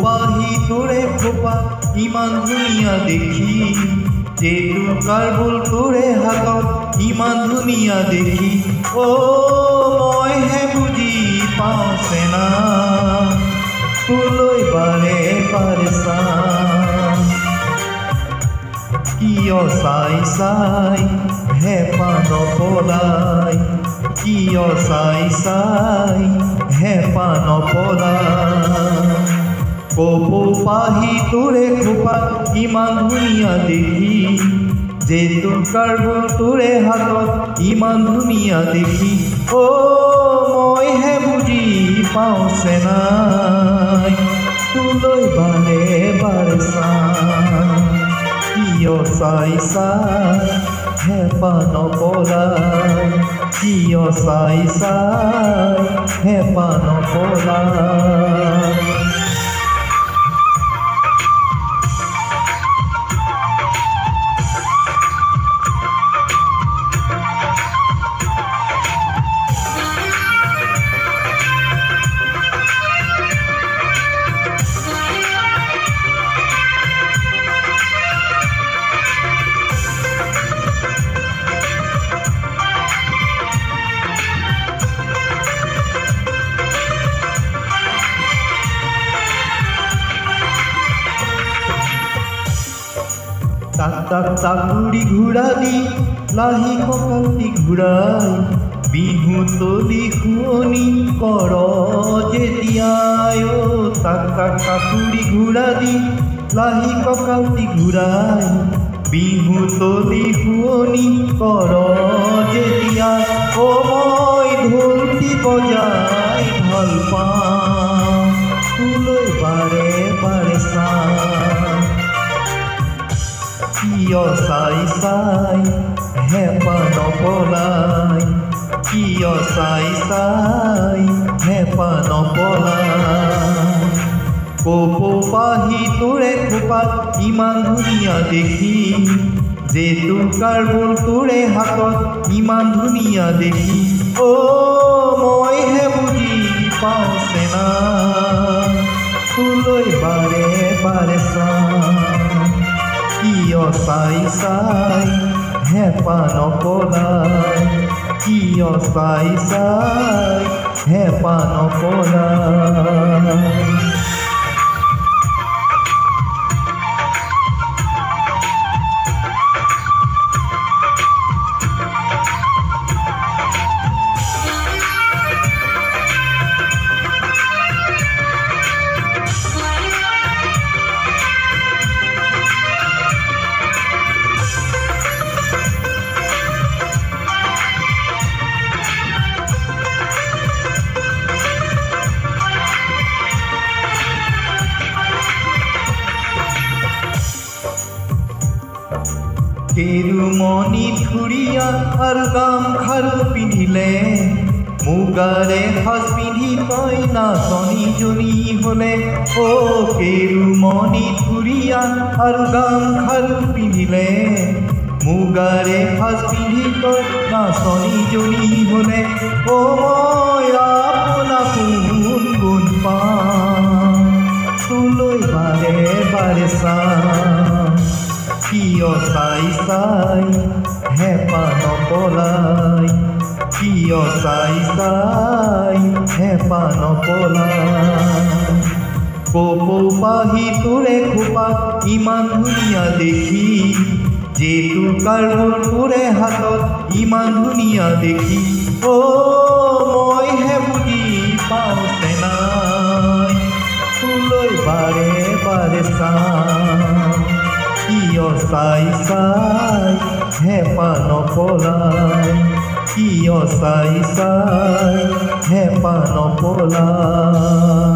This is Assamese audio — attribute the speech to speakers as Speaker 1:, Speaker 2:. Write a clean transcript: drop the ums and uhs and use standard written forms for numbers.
Speaker 1: পাহি তোৰে খোপা ইমান ধুনীয়া দেখি, যেটো কাৰ্বুল তোৰে হাতত ইমান ধুনীয়া দেখি। মইহে বুজি পাওঁ চেনা, তোলৈ বাৰে বাৰে চাওঁ। কিয় চাই চাই হেঁপাহ নপলাই, কিয় চাই চাই হেঁপাহ নপলাই। পাহি তোৰে খোপা ইমান ধুনীয়া দেখি, যেটো কাৰ্বুল তোৰে হাতত ইমান ধুনীয়া দেখি। মইহে বুজি পাওঁ চেনাই, তোলৈ বাৰে বাৰে চাওঁ। কিয় চাই চাই হেঁপাহ নপলাই, কিয় চাই চাই হেঁপাহ নপলাই। তাক তাক তাকুৰি ঘূৰা দি লাহি কঁকালটি ঘূৰাই, বিহু তলি শুৱনি কৰ যেতিয়াই। তাক তাক তাকুৰি ঘূৰা দি লাহি কঁকালটি ঘূৰাই, বিহু তলি শুৱনি কৰ যেতিয়াই। মই ঢোলটি বজাই ভাল পাওঁ, তোলৈ বাৰে বাৰে চাওঁ। কিয় চাই চাই হেঁপাহ নপলাই, কিয় চাই চাই হেঁপাহ নপলাই। পাহি তোৰে খোপা ইমান ধুনীয়া দেখি, যেটো কাৰ্বুল তোৰে হাতত ইমান ধুনীয়া দেখি। মইহে বুজি পাওঁ চেনা, তোলৈ বাৰে বাৰে চাওঁ। কিয় চাই চাই হেঁপাহ নপলাই, কিয় চাই চাই হেঁপাহ নপলাই। কেৰুমণি ধুৰীয়া আৰু গামখাৰু পিন্ধিলে, মুগাৰে সাজ পিন্ধি তই নাচনীজনী হ'লে। কেৰুমণি ধুৰীয়া আৰু গামখাৰু পিন্ধিলে, মুগাৰে সাজ পিন্ধি তই নাচনীজনী হ'লে। মই আপোনাক গুণ গুণ পাওঁ, তোলৈ বাৰে বাৰে চাওঁ। কিয় চাই চাই হেঁপাহ নপলাই, কিয় চাই চাই হেঁপাহ নপলাই। পাহি তোৰে খোপা ইমান ধুনীয়া দেখি, যেটো কাৰ্বুল তোৰে হাতত ইমান ধুনীয়া দেখি। মইহে বুজি পাওঁ চেনাই, তোলৈ বাৰে বাৰে চাওঁ। কিয় চাই চাই হেঁপাহ নপলাই, কিয় চাই চাই হেঁপাহ নপলাই।